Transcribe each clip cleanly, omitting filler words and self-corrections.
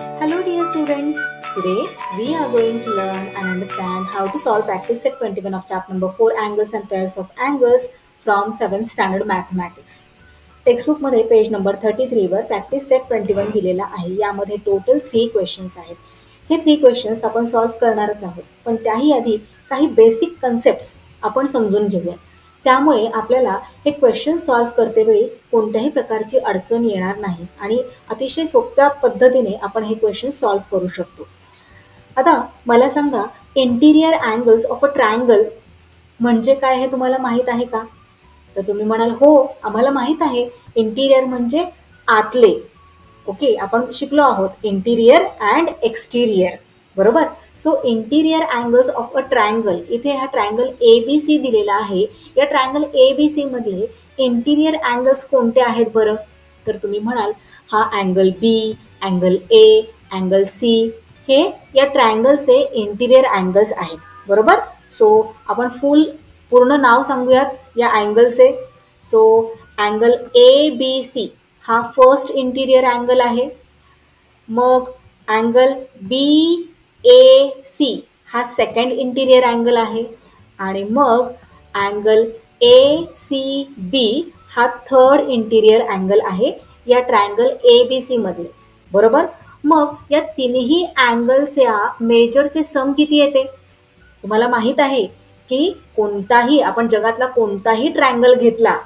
Hello dear students, today we are going to learn and understand how to solve practice set 21 of chapter number 4 angles and pairs of angles from 7th standard mathematics. टेक्स्टबुकमध्ये page number 33 वर practice set 21 दिलेला आहे. यामध्ये total 3 questions आहेत. हे 3 questions आपण solve करणारच आहोत, पण त्याही आधी काही बेसिक कन्सेप्ट्स आपण समजून घेऊया. त्यामुळे आपल्याला हे क्वेश्चन सॉल्व्ह करतेवेळी कोणत्याही प्रकारची अडचण येणार नाही आणि अतिशय सोप्या पद्धतीने आपण हे क्वेश्चन सॉल्व्ह करू शकतो. आता मला सांगा, interior angles of a triangle म्हणजे काय हे तुम्हाला माहीत आहे का? तर तुम्ही म्हणाल हो, आम्हाला माहीत आहे. इंटिरियर म्हणजे आतले. ओके, आपण शिकलो आहोत इंटिरियर अँड एक्सटिरियर, बरोबर. So interior angles of a triangle, इथे हा ट्रायंगल ABC दिलेला आहे. या ट्रायंगल ABC मधले इंटिरियर अँगल्स कोणते आहेत बरं? तर तुम्ही म्हणाल हा angle B, angle A, angle C हे या ट्रायंगलचे इंटिरियर अँगल्स आहेत, बरोबर. सो आपण पूर्ण नाव सांगूयात या अँगलचे. सो अँगल ABC हा फर्स्ट इंटिरियर अँगल आहे. मग अँगल BAC हा सेकंड इंटिरियर अँगल आहे आणि मग अँगल ACB हा थर्ड इंटिरियर अँगल आहे या ट्रायंगल ABC मधले, बरोबर. मग या तिन्ही अँगलच्या मेजरचे सम किती येते? तुम्हाला माहीत आहे की कोणताही आपण जगातला कोणताही ट्रायंगल घेतला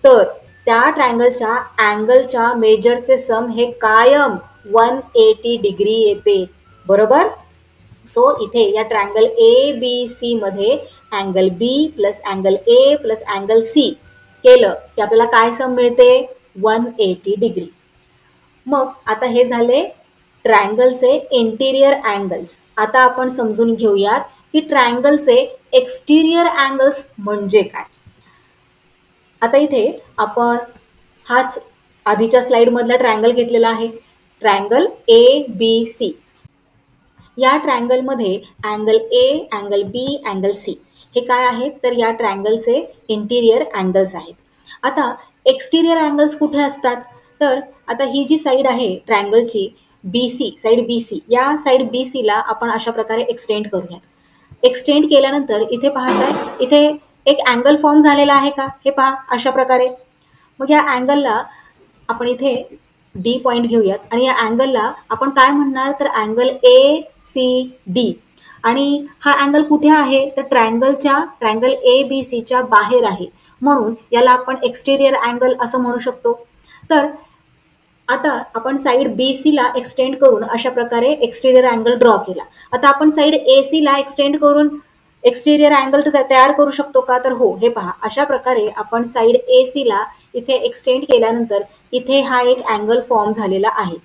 तर त्या ट्रायंगलच्या अँगलच्या मेजरचे सम हे कायम 180 डिग्री येते, बरोबर. सो इथे या ट्रायंगल ABC मध्ये angle B plus angle A plus angle C केलं की आपल्याला काय सम मिळते? 180 डिग्री. मग आता हे झाले ट्रायंगलचे इंटिरियर अँगल्स. आता आपण समजून घेऊयात की ट्रायंगलचे एक्सटिरियर अँगल्स म्हणजे काय. आता इथे आपण हाच आधीच्या स्लाइडमधला ट्रायंगल घेतलेला आहे, ट्रायंगल ABC. या ट्रायंगलमध्ये angle A, angle B, angle C हे काय आहेत? तर या ट्रायंगलचे इंटिरियर अँगल्स आहेत. आता एक्सटिरियर अँगल्स कुठे असतात? तर आता ही जी साईड आहे ट्रायंगलची BC, साईड BC, या साईड BCला आपण अशा प्रकारे एक्सटेंड करूयात. एक्सटेंड केल्यानंतर इथे पाहताय, इथे एक अँगल फॉर्म झालेला आहे का? हे पहा अशा प्रकारे. मग या अँगलला आपण इथे D पॉईंट घेऊयात आणि या अँगलला आपण काय म्हणणार? तर अँगल ACD. आणि हा अँगल कुठे आहे? तर ट्रायंगल ABCच्या बाहेर आहे, म्हणून याला आपण एक्सटिरियर अँगल असं म्हणू शकतो. तर आता आपण साईड BCला एक्सटेंड करून अशा प्रकारे एक्सटिरियर अँगल ड्रॉ केला. आता आपण साईड ACला एक्सटेंड करून एक्सटिरियर अँगल तयार करू शकतो का? तर हो, हे पहा अशा प्रकारे आपण साईड ACला इथे एक्सटेंड केल्यानंतर इथे हा एक अँगल फॉर्म झालेला आहे,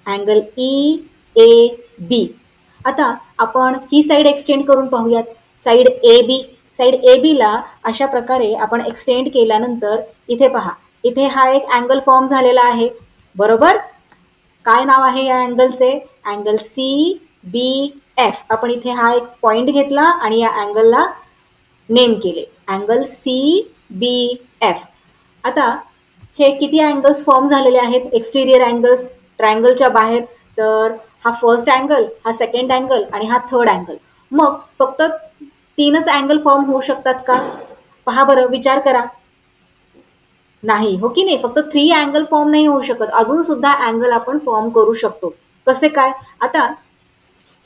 अँगल EAB. आता आपण ही साईड एक्सटेंड करून पाहूयात, साईड AB. साईड ABला अशा प्रकारे आपण एक्सटेंड केल्यानंतर इथे पहा, इथे हा एक अँगल फॉर्म झालेला आहे, बरोबर. काय नाव आहे या अँगलचे? Angle CBF. आपण इथे हा एक पॉइंट घेतला आणि या अँगलला नेम केले, अँगल CBF. आता हे किती अँगल्स फॉर्म झालेले आहेत एक्सटिरियर अँगल्स ट्रायंगलच्या बाहेर? तर हा फर्स्ट अँगल, हा सेकंड अँगल आणि हा थर्ड अँगल. मग फक्त 3च अँगल फॉर्म होऊ शकतात का? पहा बरं, विचार करा. नाही, हो की नाही? फक्त 3 अँगल फॉर्म नाही होऊ शकत, अजून सुद्धा अँगल आपण फॉर्म करू शकतो. कसे काय? आता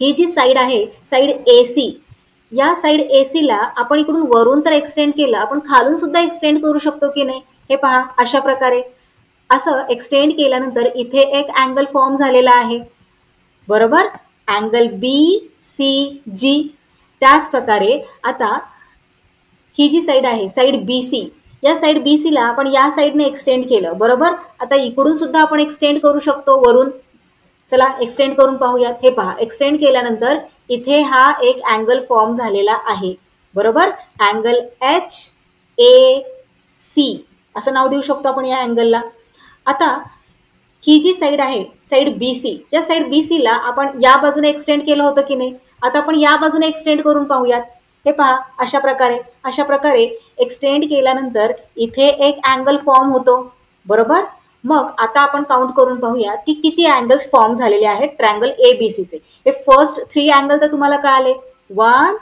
ही जी साईड आहे साईड AC, या साईड ACला आपण इकडून वरून तर एक्सटेंड केलं, आपण खालून सुद्धा एक्सटेंड करू शकतो की नाही? हे पहा अशा प्रकारे. असं एक्सटेंड केल्यानंतर इथे एक अँगल फॉर्म झालेला आहे, बरोबर, अँगल BCG. त्याच प्रकारे आता ही जी साईड आहे साईड BC, या साईड BCला आपण या साईडने एक्सटेंड केलं, बरोबर. आता इकडून सुद्धा आपण एक्सटेंड करू शकतो वरून. चला एक्सटेंड करून पाहूयात. हे पहा, एक्सटेंड केल्यानंतर इथे हा एक अँगल फॉर्म झालेला आहे, बरोबर, अँगल HAC असं नाव देऊ शकतो आपण या अँगलला. आता ही जी साईड आहे साईड BC, या साईड BCला आपण या बाजूने एक्सटेंड केलं होतं की नाही? आता आपण या बाजूने एक्सटेंड करून पाहूयात. हे पहा अशा प्रकारे एक्सटेंड केल्यानंतर इथे एक अँगल फॉर्म होतो, बरोबर. मग आता आपण काउंट करून पाहूया की किती अँगल्स फॉर्म झालेले आहेत ट्रायंगल एबीसीचे. हे फर्स्ट 3 अँगल तर तुम्हाला कळाले. 1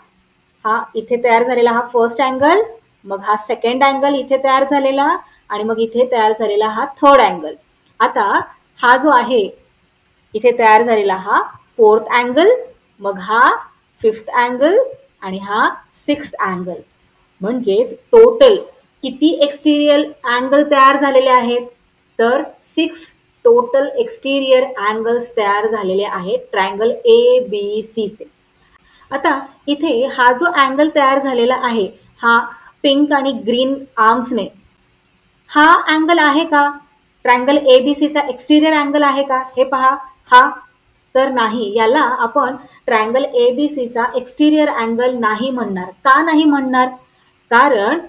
हा इथे तयार झालेला हा फर्स्ट अँगल, मग हा सेकंड अँगल इथे तयार झालेला आणि मग इथे तयार झालेला हा थर्ड अँगल. आता हा जो आहे इथे तयार झालेला हा फोर्थ अँगल, मग हा फिफ्थ अँगल आणि हा सिक्स्थ अँगल. म्हणजेच टोटल किती एक्सटिरियर अँगल तयार झालेले आहेत, तर 6 टोटल एक्सटिरियर अँगल्स तयार झालेले आहेत ट्रायंगल एबीसीचे. आता इथे हा जो अँगल तयार झालेला आहे हा पिंक आणि ग्रीन आर्म्सने, हा अँगल आहे का ट्रायंगल एबीसीचा एक्सटिरियर अँगल आहे का, हे पहा. हा तर नाही, याला आपण ट्रायंगल एबीसीचा एक्सटिरियर अँगल नाही म्हणणार. का नाही म्हणणार, कारण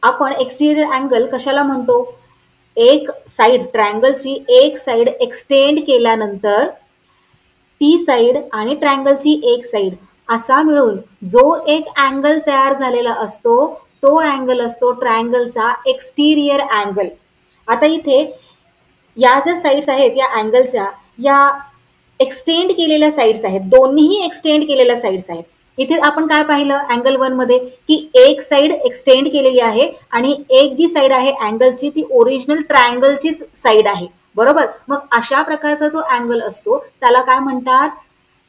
आपण एक्सटिरियर अँगल कशाला म्हणतो, एक साइड ट्रायंगलची एक साइड एक्सटेंड केल्यानंतर ती साइड आणि ट्रायंगलची एक साइड असा मिळून जो एक अँगल तयार झालेला असतो तो अँगल असतो ट्रायंगलचा एक्सटिरियर अँगल. आता इथे या ज्या साइड्स आहेत या अँगलच्या, या एक्सटेंड केलेल्या साइड्स आहेत, दोन्हीही एक्सटेंड केलेल्या साइड्स आहेत. इथे आपण काय पाहिलं अँगल 1 मध्ये की एक साइड एक्सटेंड केलेली आहे आणि एक जी साइड आहे अँगलची ती ओरिजिनल ट्रायंगलचीच साइड आहे, बरोबर. मग अशा प्रकारचा जो अँगल असतो त्याला काय म्हणतात,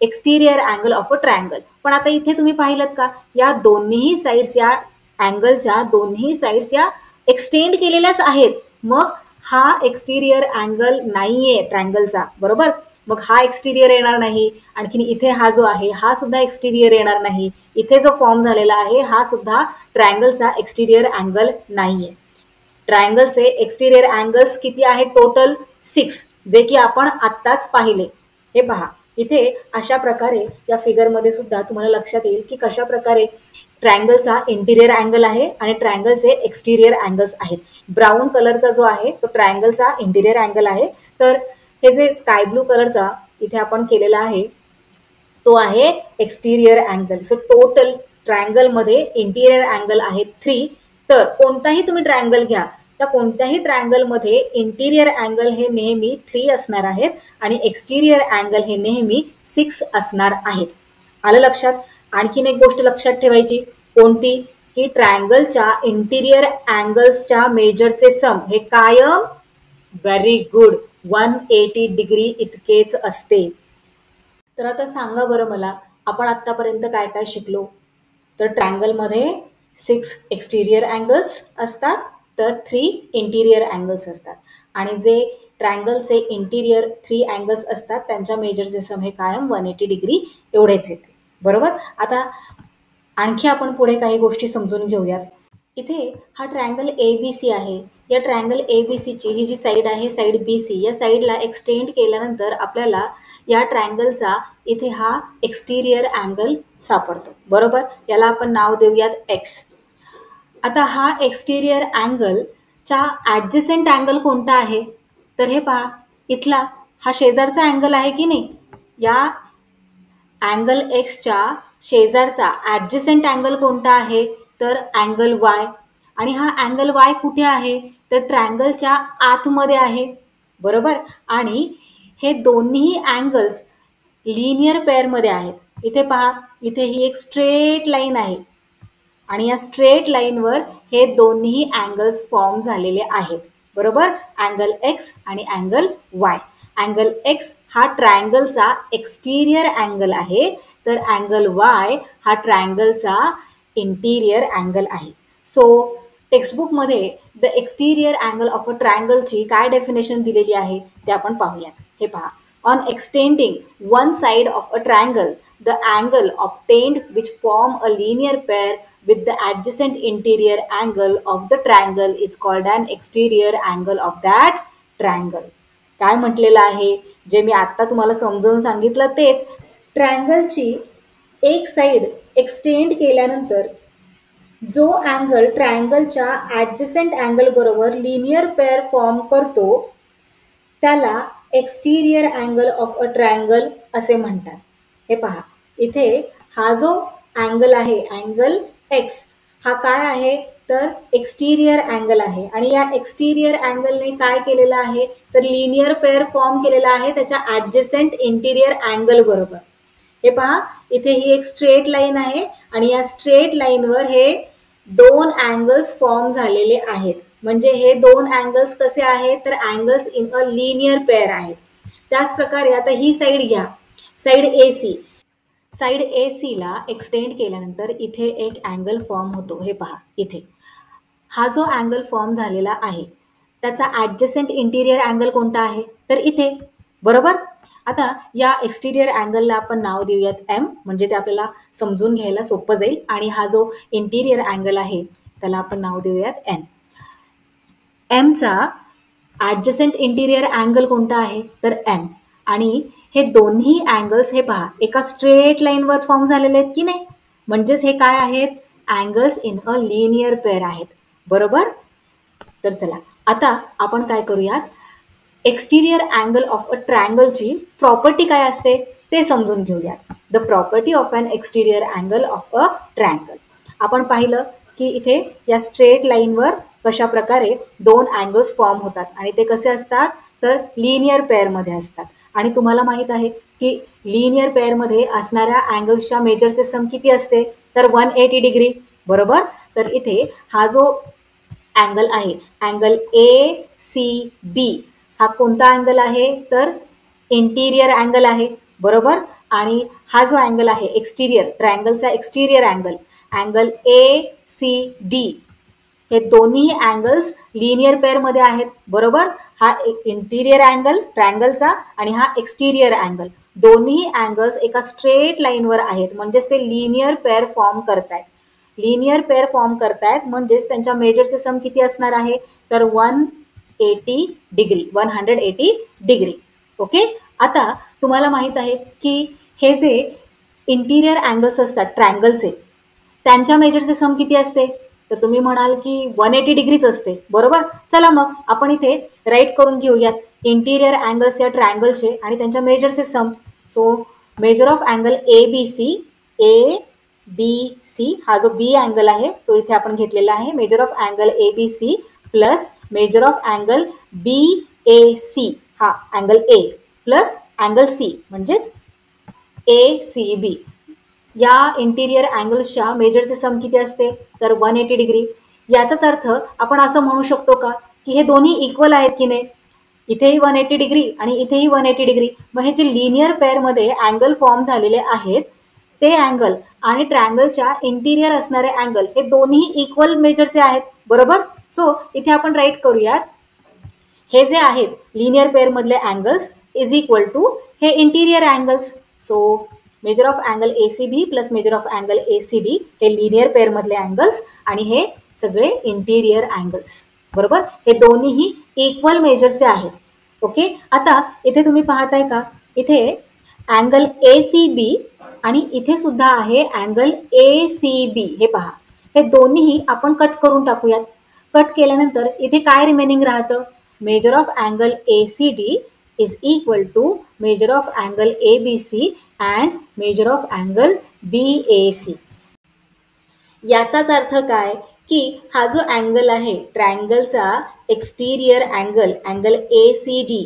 एक्सटिरियर अँगल ऑफ अ ट्रायंगल. पण आता इथे तुम्ही पाहिलं का, या दोन्ही साइड्स या अँगलच्या दोन्ही साइड्स या एक्सटेंड केलेल्याच आहेत. मग हा एक्सटिरियर अँगल नाहीये ट्रायंगलचा, बरोबर. मग हा एक्सटिरियर येणार नाही. आणखीन इथे हा जो आहे हा सुद्धा एक्सटिरियर येणार नाही. इथे जो फॉर्म झालेला आहे हा सुद्धा ट्रायंगलचा एक्सटिरियर अँगल नाहीये. ट्रायंगलचे एक्सटिरियर अँगल्स किती आहेत टोटल 6, जे की आपण आत्ताच पाहिले. हे पहा इथे अशा प्रकारे या फिगरमध्ये सुद्धा तुम्हाला लक्षात येईल की कशा प्रकारे ट्रायंगलचा इंटिरियर अँगल आहे आणि ट्रायंगलचे एक्सटिरियर अँगल्स आहेत. ब्राऊन कलरचा जो आहे तो ट्रायंगलचा इंटिरियर अँगल आहे. तर हे जे स्काय ब्लू कलरचा इथे आपण केलेला आहे तो आहे एक्सटिरियर अँगल. सो टोटल ट्रायंगलमध्ये इंटिरियर अँगल आहे 3. तर कोणताही तुम्ही ट्रायंगल घ्या, त्या कोणत्याही ट्रायंगलमध्ये इंटिरियर अँगल हे नेहमी 3 असणार आहेत आणि एक्सटिरियर अँगल हे नेहमी 6 असणार आहेत. आलं लक्षात. आणखीन एक गोष्ट लक्षात ठेवायची, कोणती, की ट्रायंगलच्या इंटिरियर अँगल्सच्या मेजरचे सम हे कायम व्हेरी गुड 180 डिग्री इतकेच असते. तर आता सांगा बरं मला, आपण आत्तापर्यंत काय काय शिकलो. तर ट्रायंगलमध्ये 6 एक्सटिरियर अँगल्स असतात, तर 3 इंटिरियर अँगल्स असतात आणि जे ट्रायंगलचे इंटिरियर 3 अँगल्स असतात त्यांच्या मेजरचे सम हे कायम 180 डिग्री एवढेच येते, बरोबर. आता आणखी आपण पुढे काही गोष्टी समजून घेऊयात. इथे हा ट्रायंगल एबीसी आहे. या ट्रायंगल एबीसीची ही जी साईड आहे साईड बीसी, या साईडला एक्सटेंड केल्यानंतर आपल्याला या ट्रायंगलचा इथे हा एक्सटिरियर अँगल सापडतो, बरोबर. याला आपण नाव देऊयात एक्स. आता हा एक्सटिरियर अँगलचा ॲडजसेंट अँगल कोणता आहे, तर हे पहा इथला हा शेजारचा अँगल आहे की नाही. या अँगल एक्सच्या शेजारचा ॲडजसेंट अँगल कोणता आहे, तर अँगल वाय. आणि हा अँगल वाय कुठे आहे, तर ट्रायंगलच्या आतमध्ये आहे, बरोबर. आणि हे दोन्ही अँगल्स लिनियर पेअरमध्ये आहेत. इथे पहा, इथे ही एक स्ट्रेट लाईन आहे आणि या स्ट्रेट लाईनवर हे दोन्ही अँगल्स फॉर्म झालेले आहेत, बरोबर. अँगल एक्स आणि अँगल वाय. अँगल एक्स हा ट्रायंगलचा एक्सटिरियर अँगल आहे, तर अँगल वाय हा ट्रायंगलचा इंटिरियर अँगल आहे. सो टेक्स्टबुकमध्ये the exterior angle of a ट्रायंगलची काय डेफिनेशन दिलेली आहे ते आपण पाहूयात. हे पहा, on extending one side of a triangle the angle obtained which form a linear pair with the adjacent interior angle of the triangle is called an exterior angle of that triangle. काय म्हटलेलं आहे, जे मी आत्ता तुम्हाला समजावून सांगितलं तेच. ट्रायंगलची एक साइड एक्सटेंड केल्यानंतर जो अँगल ट्रायंगलच्या ॲडजसेंट अँगल बरोबर लिनियर पेअर फॉर्म करतो त्याला एक्सटिरियर अँगल ऑफ अ ट्रायंगल असे म्हणतात. हे पहा, इथे हा जो अँगल आहे अँगल एक्स हा काय आहे, तर एक्सटिरियर अँगल आहे आणि या एक्सटिरियर अँगलने काय केलेलं आहे तर लिनियर पेअर फॉर्म केलेला आहे त्याच्या ॲडजसेंट इंटिरियर अँगल बरोबर. हे पहा इथे ही एक स्ट्रेट लाईन आहे आणि या स्ट्रेट लाईनवर हे दोन अँगल्स फॉर्म झालेले आहेत. म्हणजे हे दोन अँगल्स कसे आहेत तर angles in a linear pair आहेत. त्याच प्रकारे आता ही साईड घ्या, साईड AC. साईड AC ला एक्सटेंड केल्यानंतर इथे एक अँगल फॉर्म होतो. हे पहा इथे हा जो अँगल फॉर्म झालेला आहे त्याचा ॲडजसेंट इंटिरियर अँगल कोणता आहे तर इथे, बरोबर. आता या एक्सटिरियर अँगलला आपण नाव देऊयात M, म्हणजे ते आपल्याला समजून घ्यायला सोपं जाईल. आणि हा जो इंटिरियर अँगल आहे त्याला आपण नाव देऊयात N. Mचा ॲडजसेंट इंटिरियर अँगल कोणता आहे तर N. आणि हे दोन्ही अँगल्स हे पहा एका स्ट्रेट लाईनवर फॉर्म झालेले आहेत की नाही, म्हणजेच हे काय आहेत angles in a linear pair आहेत, बरोबर. तर चला आता आपण काय करूयात, एक्सटिरियर अँगल ऑफ अ ट्रायंगलची प्रॉपर्टी काय असते ते समजून घेऊयात. The property of an exterior angle of a triangle. आपण पाहिलं की इथे या स्ट्रेट लाईनवर कशा प्रकारे दोन अँगल्स फॉर्म होतात आणि ते कसे असतात तर लिनियर पेअरमध्ये असतात. आणि तुम्हाला माहीत आहे की लिनियर पेअरमध्ये असणाऱ्या अँगल्सच्या मेजरचे सम किती असते तर 180 डिग्री, बरोबर. तर इथे हा जो अँगल आहे अँगल ACB हा कोणता अँगल आहे तर इंटिरियर अँगल आहे, बरोबर. आणि हा जो अँगल आहे एक्सटिरियर ट्रायंगलचा एक्सटिरियर अँगल अँगल ACD हे दोन्ही अँगल्स लिनियर पेअरमध्ये आहेत, बरोबर. हा इंटिरियर अँगल ट्रायंगलचा आणि हा एक्सटिरियर अँगल, दोन्ही अँगल्स एका स्ट्रेट लाईनवर आहेत म्हणजेच ते लिनियर पेअर फॉर्म करतायत. लिनियर पेअर फॉर्म करतायत म्हणजेच त्यांच्या मेजरचे सम किती असणार आहे तर 180 डिग्री. ओके. आता तुम्हाला माहीत आहे की हे जे इंटिरियर अँगल्स असतात ट्रायंगलचे त्यांच्या मेजरचे सम किती असते तर तुम्ही म्हणाल की 180 डिग्रीच असते, बरोबर. चला मग आपण इथे राईट करून घेऊयात इंटिरियर अँगल्स या ट्रायंगलचे आणि त्यांच्या मेजरचे sum. So measure of angle ABC हा जो B अँगल आहे तो इथे आपण घेतलेला आहे. Major of angle ABC plus measure of angle BAC हा angle A plus angle C म्हणजेच ACB या इंटिरियर अँगल्सच्या मेजरचे सम किती असते तर 180 डिग्री. याचाच अर्थ आपण असं म्हणू शकतो का की हे दोन्ही इक्वल आहेत की नाही, इथेही 180 डिग्री आणि इथेही 180 डिग्री. मग हे जे लिनियर पेअरमध्ये अँगल फॉर्म झालेले आहेत ते अँगल आणि ट्रायंगलच्या इंटिरियर असणारे अँगल हे दोन्ही इक्वल मेजरचे आहेत, बरोबर. सो इथे आपण राईट करूयात हे जे आहेत लिनियर पेअरमधले अँगल्स इज इक्वल टू हे interior angles. So measure of angle ACB plus measure of angle ACD हे लिनियर पेअरमधले अँगल्स आणि हे सगळे इंटिरियर अँगल्स, बरोबर. हे दोन्हीही इक्वल मेजरचे आहेत. ओके. आता इथे तुम्ही पाहताय का इथे अँगल ACB आणि इथे सुद्धा आहे अँगल ACB. हे पहा हे दोन्हीही आपण कट करून टाकूयात. कट केल्यानंतर इथे काय रिमेनिंग राहतं major of angle ACD is equal to measure of angle ABC and measure of angle BAC. याचाच अर्थ काय की हा जो अँगल आहे ट्रायंगलचा एक्सटिरियर अँगल अँगल ACD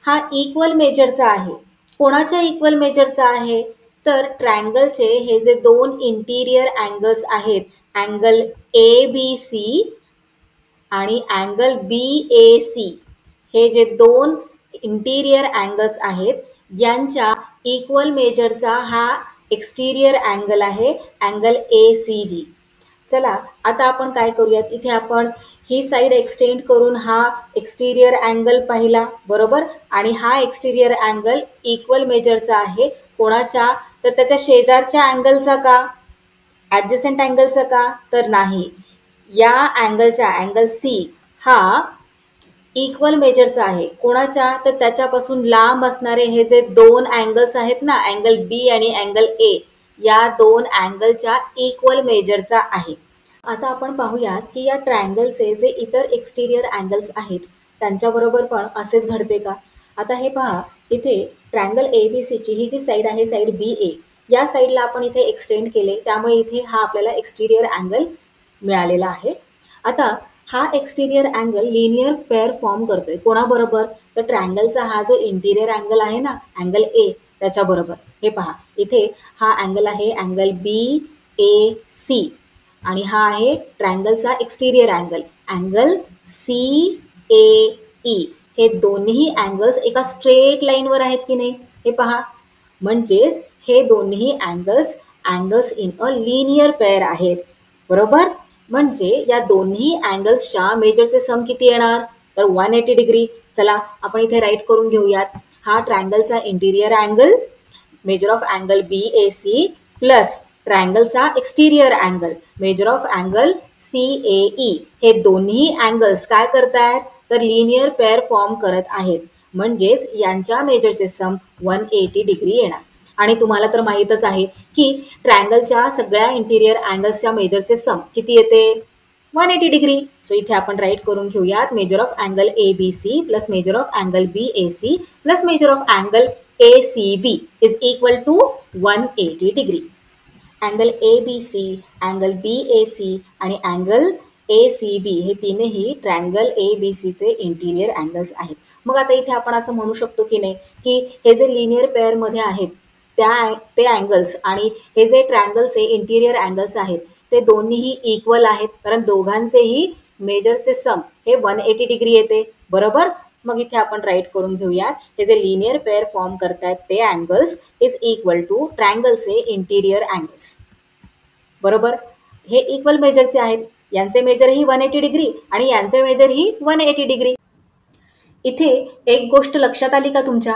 हा इक्वल मेजरचा आहे. कोणाच्या इक्वल मेजरचा आहे तर ट्रायंगलचे हे जे दोन इंटिरियर अँगल्स आहेत अँगल ABC आणि अँगल BAC हे जे दोन इंटिरियर अँगल्स आहेत यांच्या इक्वल मेजरचा हा एक्सटिरियर अँगल आहे अँगल ACD. चला आता आपण काय करूयात, इथे आपण ही साईड एक्सटेंड करून हा एक्सटिरियर अँगल पाहिला, बरोबर. आणि हा एक्सटिरियर अँगल इक्वल मेजरचा आहे कोणाच्या तर त्याच्या शेजारच्या अँगलचा का ॲडजसेंट अँगलचा का तर नाही, या अँगलचा अँगल C हा इक्वल मेजरचा आहे कोणाच्या तर त्याच्यापासून लांब असणारे हे जे दोन अँगल्स आहेत ना अँगल B आणि अँगल A या दोन अँगलच्या इक्वल मेजरचा आहे. आता आपण पाहूयात की या ट्रायंगलचे जे इतर एक्सटिरियर अँगल्स आहेत त्यांच्याबरोबर पण असेच घडते का. आता हे पहा इथे ट्रायंगल ABCची ही जी साईड आहे साईड BA या साईडला आपण इथे एक्सटेंड केले त्यामुळे इथे हा आपल्याला एक्सटिरियर अँगल मिळालेला आहे. आता हा एक्सटिरियर अँगल लिनियर पेअर फॉर्म करतोय कोणाबरोबर? तर ट्रायंगलचा हा जो इंटिरियर अँगल आहे ना, अँगल ए, त्याच्याबरोबर. हे पहा, इथे हा अँगल आहे अँगल BAC आणि हा आहे ट्रायंगलचा एक्सटिरियर अँगल अँगल CAE. हे दोन्ही अँगल्स एका स्ट्रेट लाईनवर आहेत की नाही? हे पहा, म्हणजेच हे दोन्ही angles in a linear pair आहेत. बरोबर? म्हणजे या दोन्ही अँगल्सच्या मेजरचे सम किती येणार? तर 180 डिग्री. चला आपण इथे राईट करून घेऊयात. हा ट्रायंगलचा interior angle, measure of angle BAC plus ट्रायंगलचा exterior angle, measure of angle CAE. हे दोन्ही अँगल्स काय करतायत? तर लिनियर पेअर फॉर्म करत आहेत. म्हणजेच यांच्या मेजरचे सम 180 डिग्री येणार. आणि तुम्हाला तर माहीतच आहे की ट्रायंगलच्या सगळ्या इंटिरियर अँगल्सच्या मेजरचे सम किती येते? 180 डिग्री. सो इथे आपण राईट करून घेऊयात measure of angle ABC plus measure of angle BAC plus measure of angle ACB is equal to 180 degree. Angle ABC, angle BAC आणि अँगल ACB हे तीनही ट्रायंगल ABCचे इंटिरियर अँगल्स आहेत. मग आता इथे आपण असं म्हणू शकतो की नाही की हे जे लिनियर पेअरमध्ये आहेत ते अँगल्स आणि हे जे ट्रायंगलचे इंटिरियर अँगल्स आहेत ते दोन्हीही इक्वल आहेत, कारण दोघांचेही मेजरचे सम हे 180 डिग्री येते. बरोबर? मग इथे आपण राईट करून घेऊयात, हे जे लिनियर पेअर फॉर्म करतायत ते अँगल्स इज इक्वल टू ट्रायंगलचे इंटिरियर अँगल्स. बरोबर? हे इक्वल मेजरचे आहेत. यांचे मेजर ही 180 डिग्री आणि यांचे मेजर ही 180 डिग्री. इथे एक गोष्ट लक्षात आली का तुमच्या?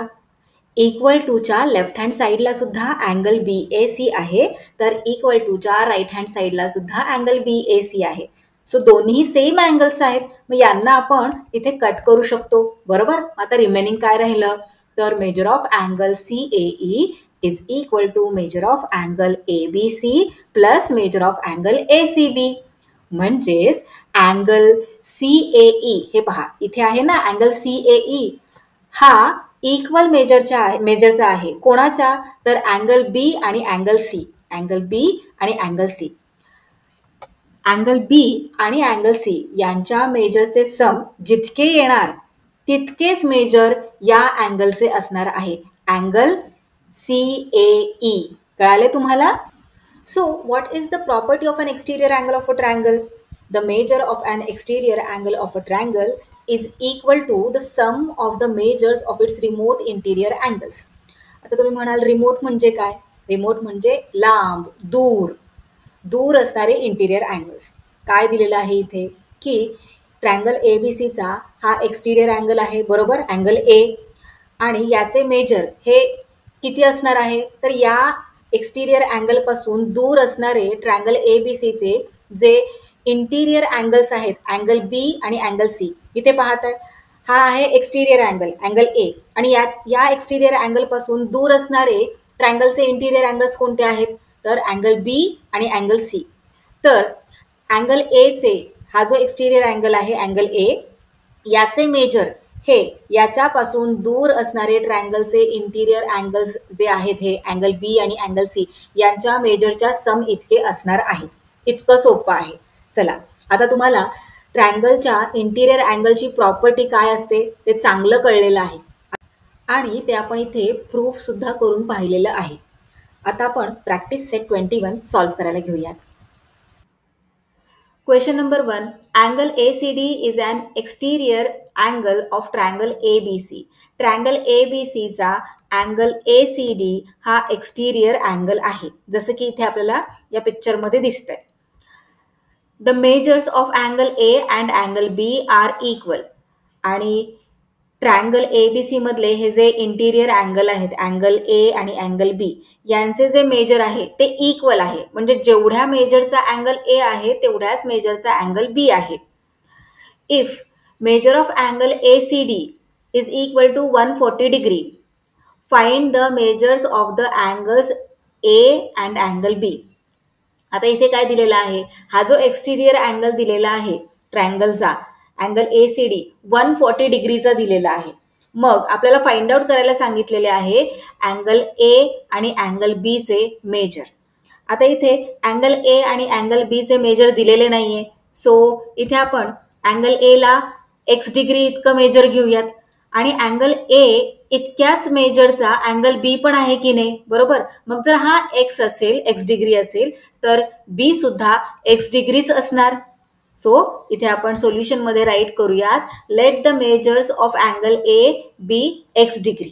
इक्वल टूच्या लेफ्ट हँड साईडला सुद्धा अँगल BAC आहे, तर इक्वल टूच्या राईट हँड साईडला सुद्धा अँगल BAC आहे. सो दोन्ही सेम अँगल्स आहेत. मग यांना आपण इथे कट करू शकतो. बरोबर? आता रिमेनिंग काय राहिलं? तर measure of angle CAE is equal to measure of angle ABC plus measure of angle ACB. म्हणजेच अँगल CAE, हे पहा इथे आहे ना अँगल CAE, हा इक्वल मेजरचा आहे. कोणाच्या? तर अँगल B आणि अँगल C. अँगल B आणि अँगल C. अँगल B आणि अँगल C यांच्या मेजरचे सम जितके येणार तितकेच मेजर या अँगलचे असणार आहे. Angle CAE. कळाले तुम्हाला? So, what is the property of an exterior angle of a triangle? The measure of an exterior angle of a triangle is equal to the sum of the measures of its remote interior angles. आता तुम्ही म्हणाल remote म्हणजे काय? Remote म्हणजे लांब, दूर असणारे interior angles. काय दिलेलं आहे इथे की ट्रायंगल ABCचा हा एक्सटिरियर अँगल आहे. बरोबर? Angle A. आणि याचे मेजर हे किती असणार आहे? तर या एक्सटिरियर अँगलपासून दूर असणारे ट्रायंगल ABCचे जे इंटिरियर अँगल्स आहेत अँगल B आणि अँगल C, इथे पाहत आहे हा आहे एक्सटिरियर अँगल A. आणि या एक्सटिरियर अँगलपासून दूर असणारे ट्रायंगलचे इंटिरियर अँगल्स कोणते आहेत? तर अँगल B आणि अँगल C. तर अँगल Aचे हा जो एक्सटिरियर अँगल आहे अँगल A, याचे मेजर हे याच्यापासून दूर असणारे ट्रायंगलचे इंटिरियर अँगल्स जे आहेत हे अँगल B आणि अँगल C यांच्या मेजरच्या सम इतके असणार आहे. इतकं सोपं आहे. चला आता तुम्हाला ट्रायंगलच्या इंटिरियर अँगलची प्रॉपर्टी काय असते ते चांगलं कळलेलं आहे आणि ते आपण इथे प्रूफ सुद्धा करून पाहिलेलं आहे. आता आपण प्रॅक्टिस सेट 21 सॉल्व करायला घेऊयात. Question number 1. Angle ACD is an exterior angle of triangle ABC. Triangle ABC चा angle ACD हा exterior angle आहे. जसं की इथे आपल्याला या पिक्चरमध्ये दिसतंय. The measures of angle A and angle B are equal. आणि ट्रायंगल ABC मधले हे जे इंटिरियर अँगल आहेत अँगल A आणि अँगल B यांचे जे मेजर आहे ते इक्वल आहे. म्हणजे जेवढ्या मेजरचा अँगल A आहे तेवढ्याच मेजरचा अँगल B आहे. If measure of angle ACD is equal to 140 degree, find the measures of the angles A and angle B. आता इथे काय दिलेलं आहे? हा जो एक्सटिरियर अँगल दिलेला आहे ट्रायंगलचा अँगल ACD 140 डिग्रीचा दिलेला आहे. मग आपल्याला फाइंड आउट करायला सांगितलेले आहे अँगल A आणि अँगल B चे मेजर. आता इथे अँगल A आणि अँगल B चे मेजर दिलेले नाहीये, सो इथे आपण अँगल ए ला एक्स डिग्री इतकं मेजर घेऊयात आणि अँगल ए इतक्याच मेजरचा अँगल बी पण आहे की नाही, बरोबर. मग जर हा एक्स असेल, एक्स डिग्री असेल, तर बी सुद्धा एक्स डिग्रीच असणार. सो इथे आपण सोल्युशन मध्ये राईट करूयात, let the measures of angle A B x degree.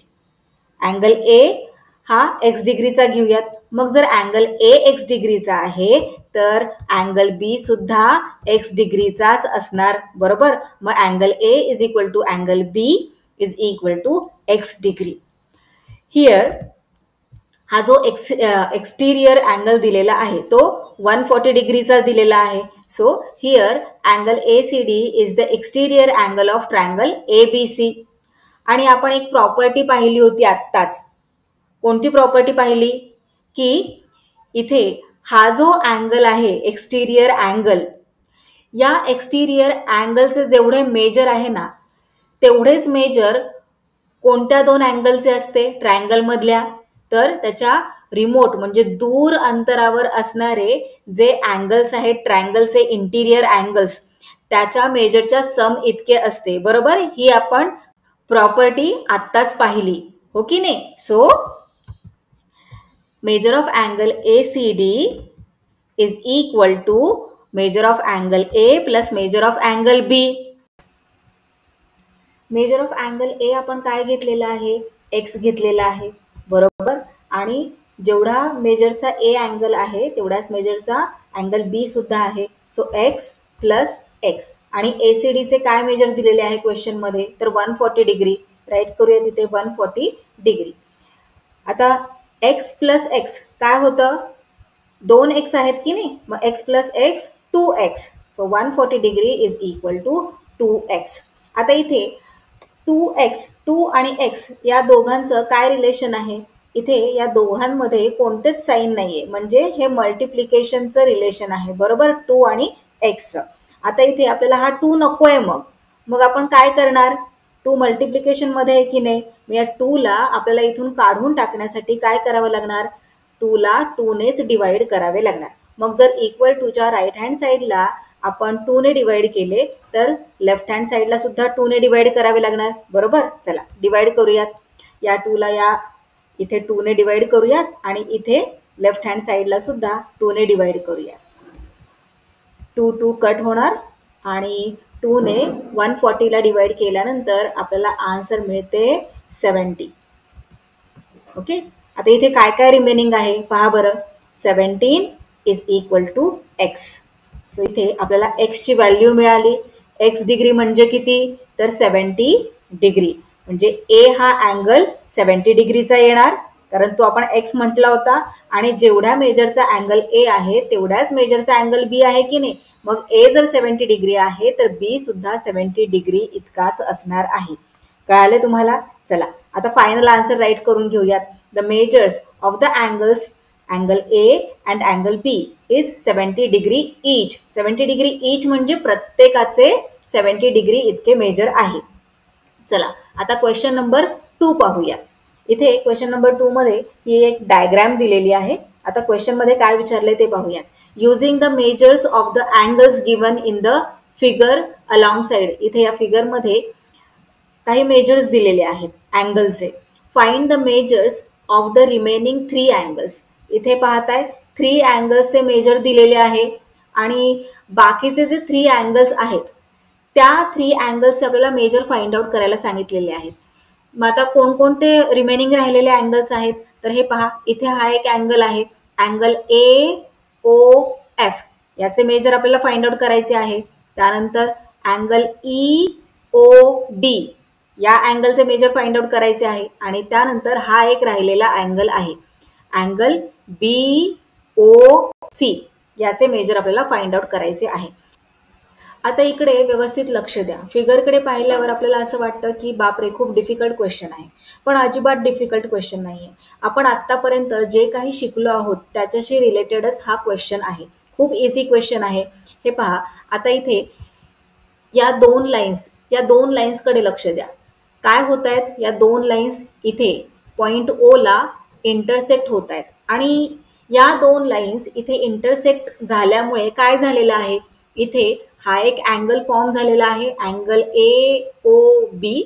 Angle A हा एक्स डिग्रीचा घेऊयात. मग जर अँगल ए एक्स डिग्रीचा आहे तर अँगल बी सुद्धा एक्स डिग्रीचाच असणार, बरोबर. मग angle A is equal to angle B is equal to x degree. Here हा जो एक्सटिरियर अँगल दिलेला आहे तो 140 डिग्रीचा दिलेला आहे. So here angle A C D is the exterior angle of triangle A B C. आणि आपण एक प्रॉपर्टी पाहिली होती आत्ताच. कोणती प्रॉपर्टी पाहिली की इथे हा जो अँगल आहे एक्सटिरियर अँगल, या एक्सटिरियर अँगलचे जेवढे मेजर आहे ना तेवढेच मेजर कोणत्या दोन अँगलचे असते ट्रायंगल मधल्या, तर त्याच्या रिमोट म्हणजे दूर अंतरावर असणारे जे अँगल्स आहेत ट्रायंगलचे इंटिरियर अँगल्स त्याच्या मेजरच्या सम इतके असते, बरोबर. ही आपण प्रॉपर्टी आत्ताच पाहिली, हो की नाही. So measure of angle ACD is equal to measure of angle A plus measure of angle B. measure of angle A आपण काय घेतलेला आहे, x घेतलेला आहे, बरोबर. आणि जेवढा मेजरचा A अँगल आहे तेवढाच मेजरचा अँगल B सुद्धा आहे. So x plus x. आणि ACD चे काय मेजर दिलेले आहे क्वेश्चन मध्ये, तर 140 डिग्री. राईट करूया तिथे 140 डिग्री. आता एक्स प्लस एक्स काय होतं, 2x आहेत की नाही, मग x plus x 2x. So 140 degree is equal to 2x. आता इथे 2x 2 आणि x या दोघांचं काय रिलेशन आहे, इथे या दोघांमध्ये कोणतेच साईन नाहीये, म्हणजे हे मल्टिप्लिकेशनचं रिलेशन आहे, बरोबर, 2 आणि x. आता इथे आपल्याला हा 2 नकोय, मग आपण काय करणार, 2 मल्टिप्लिकेशन मध्ये आहे की नाही, मग या 2 ला आपल्याला इथून काढून टाकण्यासाठी काय करावं लागणार, 2 ला 2 नेच डिवाइड करावे लागणार. मग जर इक्वल टूच्या राईट हँड साईडला आपण 2 ने डिवाइड केले तर लेफ्ट हँड साईडला सुद्धा 2 ने डिवाइड करावे लागणार, बरोबर. चला डिवाइड करूयात. या 2 ला या इथे 2 ने डिवाइड करूयात आणि इथे लेफ्ट हँड साईडला सुद्धा 2 ने डिवाइड करूयात. 2 2 कट होणार आणि 2 ने 140 ला डिवाइड केल्यानंतर आपल्याला आन्सर मिळते 70. ओके. आता इथे काय काय रिमेनिंग आहे पहा बरं. 17 is equal to x. So इथे आपल्याला एक्सची व्हॅल्यू मिळाली. एक्स डिग्री म्हणजे किती, तर 70 डिग्री. म्हणजे ए हा अँगल 70 डिग्रीचा येणार, कारण तो आपण एक्स म्हटला होता. आणि जेवढ्या मेजरचा अँगल ए आहे तेवढ्याच मेजरचा अँगल बी आहे की नाही. मग ए जर 70 डिग्री आहे तर बी सुद्धा 70 डिग्री इतकाच असणार आहे. कळाले तुम्हाला. चला आता फायनल आन्सर राईट करून घेऊयात. The measures of the angles angle A and angle B is 70 degree each. 70 degree each म्हणजे प्रत्येकाचे 70 डिग्री इतके मेजर आहे. चला आता क्वेश्चन नंबर 2 पाहूयात. इथे क्वेश्चन नंबर 2 मध्ये ही एक डायग्राम दिलेली आहे. आता क्वेश्चन मध्ये काय विचारले ते पाहूयात. Using the measures of the angles given in the figure along side. इथे या फिगर मध्ये काही मेजर्स दिलेले आहेत अँगलचे. Find the measures of the remaining 3 angles. इथे पाहताय 3 अँगल्सचे मेजर दिलेले आहे आणि बाकीचे जे 3 अँगल्स आहेत त्या 3 अँगल्सचे आपल्याला मेजर फाइंड आउट करायला सांगितलेले आहेत. मग आता कोणकोणते रिमेनिंग राहिलेले अँगल्स आहेत, तर हे पहा. इथे हा एक अँगल आहे, अँगल ए ओ एफ. याचे मेजर आपल्याला फाइंड आउट करायचे आहे. त्यानंतर अँगल ई ओ डी या अँगलचे मेजर फाइंड आउट करायचे आहे. आणि त्यानंतर हा एक राहिलेला अँगल आहे, अँगल बी ओ सी. याचे मेजर आपल्याला फाइंड आउट करायचे आहे. आता इकडे व्यवस्थित लक्ष द्या. फिगरकडे पाहिल्यावर आपल्याला असं वाटतं की बापरे खूप डिफिकल्ट क्वेश्चन आहे, पण अजिबात डिफिकल्ट क्वेश्चन नाही आहे. आपण आत्तापर्यंत जे काही शिकलो आहोत त्याच्याशी रिलेटेडच हा क्वेश्चन आहे. खूप इझी क्वेश्चन आहे. हे पहा. आता इथे या 2 लाईन्स, या 2 लाईन्सकडे लक्ष द्या. काय होत आहेत, या 2 लाईन्स इथे पॉइंट ओ ला इंटरसेक्ट होत आहेत आणि या 2 लाईन्स इथे इंटरसेक्ट झाल्यामुळे काय झालेलं आहे, इथे हा एक अँगल फॉर्म झालेला आहे, अँगल AOB.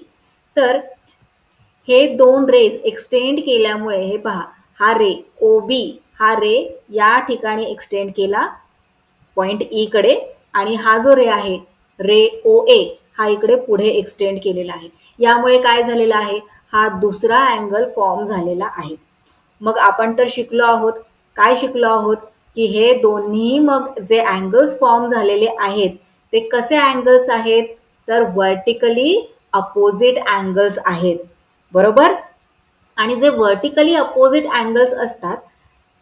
तर हे दोन रेज एक्सटेंड केल्यामुळे हे पहा, हा रे OB हा रे या ठिकाणी एक्सटेंड केला पॉइंट ई कडे, आणि हा जो रे आहे रे OA हा इकडे पुढे एक्सटेंड केलेला आहे. यामुळे काय झालेला आहे, हा दुसरा अँगल फॉर्म झालेला आहे. मग आपण तर शिकलो आहोत, काय शिकलो आहोत, की हे दोन्ही मग जे अँगल्स फॉर्म झालेले आहेत ते कसे अँगल्स आहेत, तर व्हर्टिकली अपोजिट अँगल्स आहेत, बरोबर. आणि जे व्हर्टिकली अपोजिट अँगल्स असतात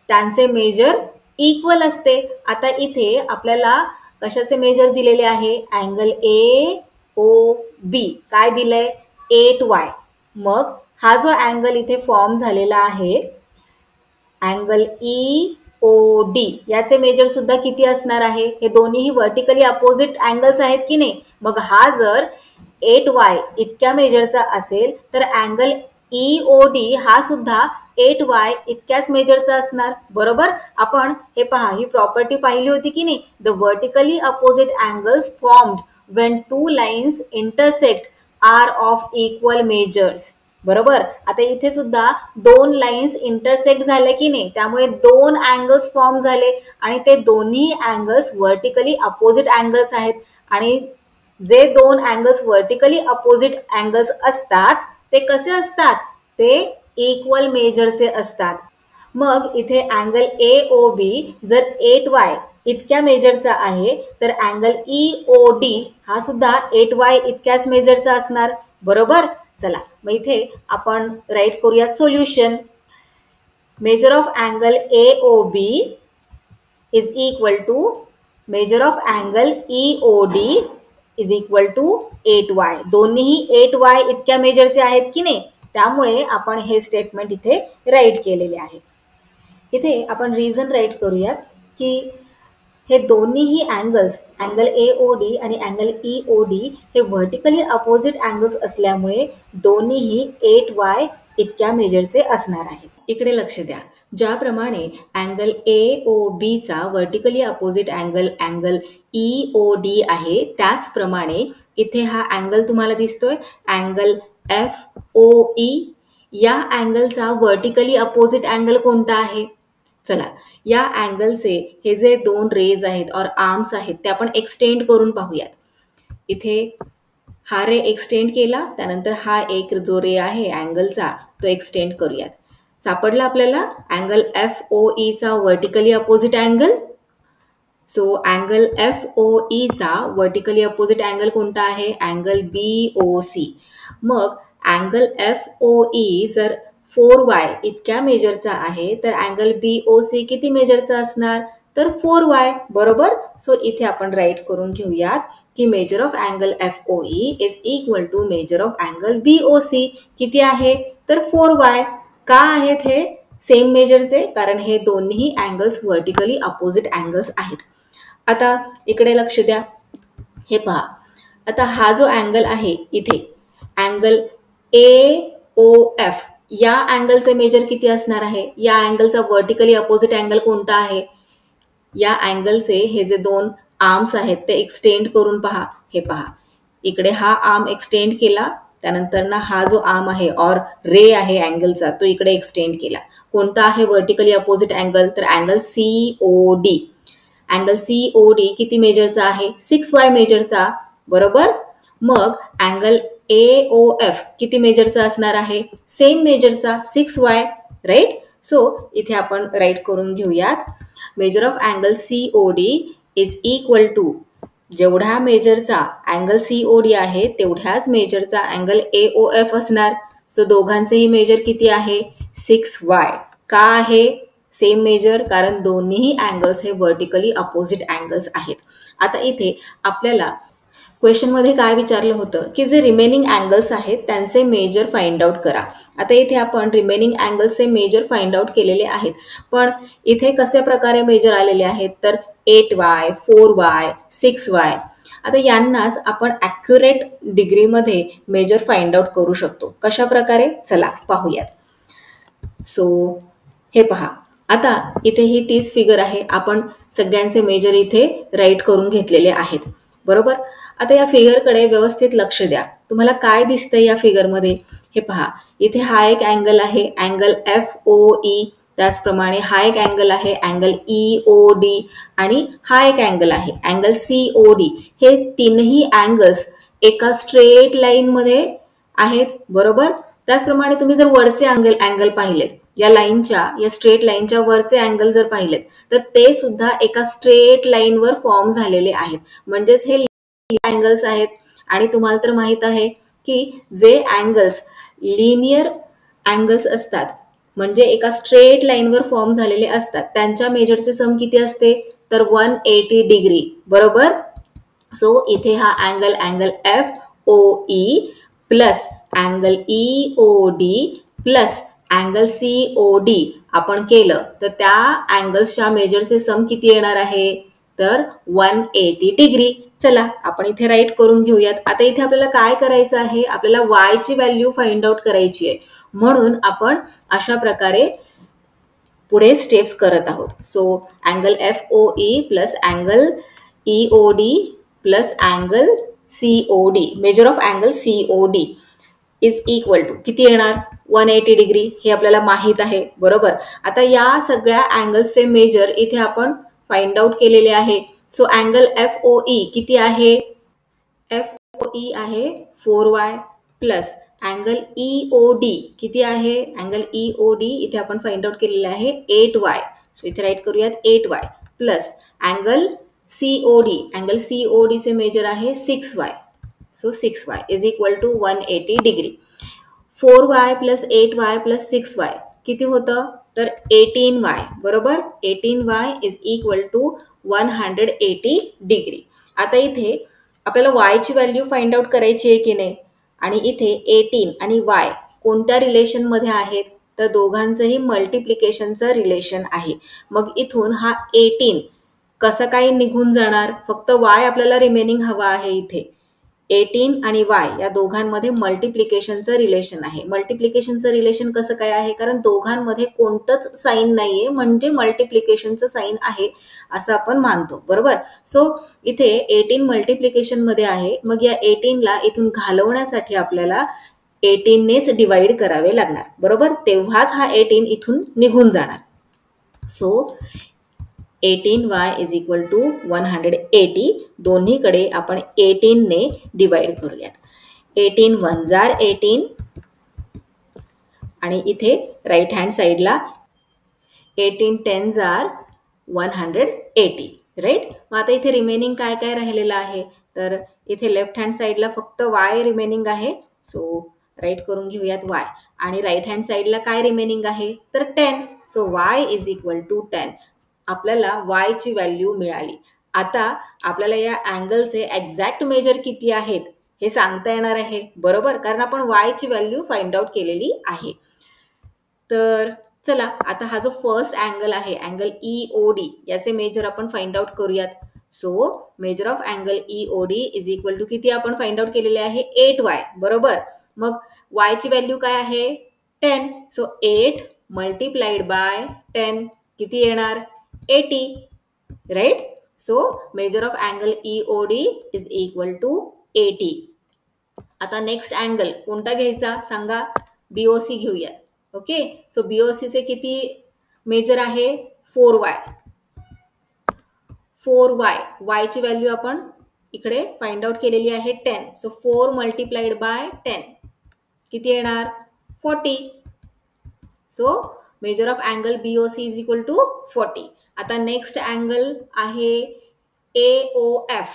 त्यांचे मेजर इक्वल असते. आता इथे आपल्याला कशाचे मेजर दिलेले आहे, अँगल AOB काय दिलंय 8y. मग हा जो अँगल इथे फॉर्म झालेला आहे अँगल EOD याचे मेजर सुद्धा किती असणार आहे, हे दोन्हीही व्हर्टिकली अपोजिट अँगल्स आहेत की नाही. मग हा जर 8y इतक्या मेजरचा असेल तर अँगल EOD हा सुद्धा 8y इतक्याच मेजरचा असणार, बरोबर. आपण हे पहा, ही प्रॉपर्टी पाहिली होती की नाही, the vertically opposite angles formed when two lines intersect are of equal measures, बरोबर. आता इथे सुद्धा दोन लाईन्स इंटरसेक्ट झाल्या की नाही, त्यामुळे दोन अँगल्स फॉर्म झाले आणि ते दोन्ही अँगल्स व्हर्टिकली अपोजिट अँगल्स आहेत. आणि जे दोन अँगल्स व्हर्टिकली अपोजिट अँगल्स असतात ते कसे असतात, ते इक्वल मेजरचे असतात. मग इथे अँगल AOB जर 8y इतक्या मेजरचा आहे तर अँगल EOD हा सुद्धा 8y इतक्याच मेजरचा असणार, बरोबर. चला मग इथे आपण राईट करूया solution. Measure of angle AOB is equal to measure of angle EOD is equal to 8y. दोन्हीही 8y इतक्या मेजरचे आहेत की नाही, त्यामुळे आपण हे स्टेटमेंट इथे राईट केलेले आहे. इथे आपण रिझन राईट करूयात की हे दोन्हीही अँगल्स, अँगल AOD आणि अँगल EOD हे व्हर्टिकली अपोजिट अँगल्स असल्यामुळे दोन्हीही 8y इतक्या मेजरचे असणार आहेत. इकडे लक्ष द्या, ज्याप्रमाणे अँगल AOB चा vertically opposite angle angle EOD आहे, त्याचप्रमाणे इथे हा अँगल तुम्हाला दिसतोय अँगल FOE. या अँगलचा व्हर्टिकली अपोजिट अँगल कोणता आहे, चला या अँगलचे हे जे दोन रेज आहेत और आर्म्स आहेत ते आपण एक्सटेंड करून पाहूयात. इथे हा रे एक्सटेंड केला, त्यानंतर हा एक जो रे आहे अँगलचा तो एक्सटेंड करूयात. सापडला आपल्याला अँगल FOE चा vertically opposite angle. So angle FOE चा व्हर्टिकली अपोजिट अँगल कोणता आहे, अँगल BOC. मग अँगल FOE जर 4y इतक्या मेजरचा आहे तर अँगल BOC किती मेजरचा असणार, तर 4y, बरोबर. सो इथे आपण राईट करून घेऊयात की measure of angle FOE is equal to measure of angle BOC. किती आहे, तर 4y. का आहेत हे सेम मेजरचे, कारण हे दोन्ही अँगल्स व्हर्टिकली अपोजिट अँगल्स आहेत. आता इकडे लक्ष द्या, हे पहा, आता हा जो अँगल आहे इथे अँगल AOF या अँगलचे मेजर किती असणार आहे, या अँगलचा व्हर्टिकली अपोजिट अँगल कोणता आहे, या अँगलचे हे जे दोन आर्म्स आहेत ते एक्सटेंड करून पहा. हे पहा, इकडे हा आर्म एक्सटेंड केला, त्यानंतर ना हा जो आर्म आहे और रे आहे अँगलचा तो इकडे एक्सटेंड केला. कोणता आहे व्हर्टिकली अपोजिट अँगल, तर अँगल COD. अँगल COD किती मेजरचा आहे, 6y मेजरचा, बरोबर. मग अँगल AOF किती मेजरचा असणार आहे, सेम मेजरचा 6y, राईट. सो इथे आपण राईट करून घेऊयात, measure of angle COD is equal to जेवढ्या मेजरचा अँगल COD आहे तेवढ्याच मेजरचा अँगल AOF असणार. सो दोघांचेही मेजर किती आहे, 6y. का आहे सेम मेजर, कारण दोन्ही अँगल्स हे व्हर्टिकली अपोजिट अँगल्स आहेत. आता इथे आपल्याला क्वेश्चनमध्ये काय विचारलं होतं की जे रिमेनिंग अँगल्स आहेत त्यांचे मेजर फाइंड आउट करा. आता इथे आपण रिमेनिंग अँगल्सचे मेजर फाइंड आउट केलेले आहेत, पण इथे कशा प्रकारे मेजर आलेले आहेत, तर 8y, 4y, 6y. आता यांनाच आपण ॲक्युरेट डिग्रीमध्ये मेजर फाइंड आउट करू शकतो. कशा प्रकारे, चला पाहूयात. सो हे पहा, आता इथे ही 30 फिगर आहे, आपण सगळ्यांचे मेजर इथे राईट करून घेतलेले आहेत. बरोबर. आता या फिगरकडे व्यवस्थित लक्ष द्या. तुम्हाला काय दिसतंय या फिगरमध्ये हे पहा. इथे हा एक अँगल आहे, अँगल FOE. त्याचप्रमाणे हा एक अँगल आहे, अँगल EOD. आणि हा एक अँगल आहे, अँगल COD. हे तीनही अँगल्स एका स्ट्रेट लाईन मध्ये आहेत, बरोबर. त्याचप्रमाणे तुम्ही जर वरचे अँगल पाहिलेत, या लाईनच्या, या स्ट्रेट लाईनच्या वरचे अँगल जर पाहिलेत, तर ते सुद्धा एका स्ट्रेट लाईनवर फॉर्म झालेले आहेत. म्हणजेच हे अँगल्स आहेत. आणि तुम्हाला तर माहित आहे की जे अँगल्स लिनियर अँगल्स असतात, म्हणजे एका स्ट्रेट लाईनवर फॉर्म झालेले असतात, त्यांच्या मेजरचे सम किती असते, तर 180 डिग्री, बरोबर. सो इथे हा angle FOE plus angle EOD plus angle COD आपण केलं तर त्या अँगल्सच्या मेजरचे सम किती येणार आहे, तर 180 डिग्री. चला आपण इथे राईट करून घेऊयात. आता इथे आपल्याला काय करायचं आहे, आपल्याला y ची व्हॅल्यू फाइंड आउट करायची आहे. म्हणून आपण अशा प्रकारे पुढे स्टेप्स करत आहोत. So angle FOE plus angle EOD plus angle COD, measure of angle COD is equal to किती येणार, 180 डिग्री. हे आपल्याला माहित आहे, बरोबर. आता या सगळ्या अँगल्सचे मेजर इथे आपण फाइंड आउट केलेले आहे. सो अँगल FOE किती आहे, FOE आहे 4y प्लस अँगल EOD किती आहे, अँगल EOD इथे आपण फाइंड आउट केलेले आहे 8y. सो इथे राईट करूयात 8y plus angle COD, angle COD चे मेजर आहे 6y. So 6y is equal to 180 degree. 4y plus 8y plus 6y किती होतं, तर 18y, बरोबर. 18y is equal to 180 degree. आता इथे आपल्याला y ची व्हॅल्यू फाइंड आउट करायची आहे की नाही, आणि इथे 18 आणि y कोणत्या रिलेशनमध्ये आहेत, तर दोघांचंही मल्टिप्लिकेशनचं रिलेशन आहे. मग इथून हा 18 कसं काय निघून जाणार, फक्त y आपल्याला रिमेनिंग हवा आहे. इथे 18 आणि y या दोघांमध्ये मल्टिप्लिकेशनचं रिलेशन आहे. मल्टिप्लिकेशनचं रिलेशन कसं काय आहे, कारण दोघांमध्ये कोणतंच साईन नाहीये, म्हणजे मल्टिप्लिकेशनचं साईन आहे असं आपण मानतो, बरोबर. सो इथे 18 मल्टिप्लिकेशन मध्ये आहे. मग या 18ला इथून घालवण्यासाठी आपल्याला 18नेच डिवाइड करावे लागणार, बरोबर. तेव्हाच हा 18 इथून निघून जाणार. So 18y is equal to 180. दोन्हीकडे आपण 18ने डिवाइड करूयात. 18 1 जार 18 आणि इथे राईट हँड साईडला 18 10 जार 180, राईट. मग आता इथे रिमेनिंग काय काय राहिलेलं आहे, तर इथे लेफ्ट हँड साईडला फक्त y रिमेनिंग आहे. सो राईट करून घेऊयात y. आणि राईट हँड साईडला काय रिमेनिंग आहे, तर 10. So y is equal to 10. आपल्याला y ची व्हॅल्यू मिळाली. आता आपल्याला या अँगलचे एक्झॅक्ट मेजर किती आहेत हे सांगता येणार आहे, बरोबर, कारण आपण y ची व्हॅल्यू फाइंड आउट केलेली आहे. तर चला आता हा जो फर्स्ट अँगल आहे, अँगल EOD, याचे मेजर आपण फाइंड आउट करूयात. So measure of angle EOD is equal to किती आपण फाइंड आउट केलेले आहे, 8y, बरोबर. मग y ची व्हॅल्यू काय आहे, 10. सो 8 मल्टिप्लाइड बाय 10 किती येणार, 80, right. So measure of angle EOD is equal to 80. आता नेक्स्ट अँगल कोणता घ्यायचा सांगा, BOC घेऊयात. ओके. सो BOC चे किती मेजर आहे, 4y. 4y, y ची व्हॅल्यू आपण इकडे फाइंड आउट केलेली आहे 10. सो 4 मल्टिप्लाइड बाय 10 किती येणार, 40. So measure of angle BOC is equal to 40. आता नेक्स्ट अँगल आहे AOF.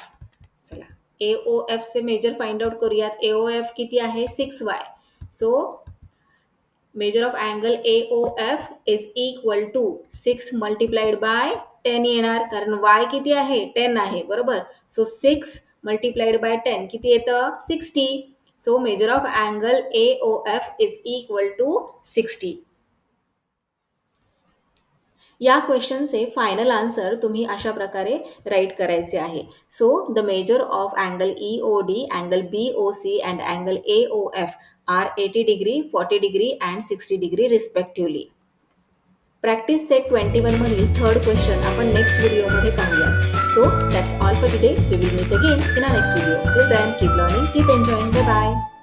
चला AOF चे मेजर फाइंड आउट करूयात. AOF किती आहे, 6y. So measure of angle AOF is equal to 6 multiplied by 10 येणार, कारण y किती आहे, 10 आहे, बरोबर. सो 6 मल्टिप्लाइड बाय 10 किती येतं, 60. So measure of angle AOF is equal to 60. या क्वेश्चनचे फायनल आन्सर तुम्ही अशा प्रकारे राईट करायचे आहे. So the measure of angle EOD, angle BOC and angle AOF are 80 degree, 40 degree and 60 degree respectively. Practice set 21 मधील third question आपण next व्हिडिओमध्ये पाहूया. So So that's all for today. We will meet again in our next video. Till then, keep learning, keep enjoying. Bye bye.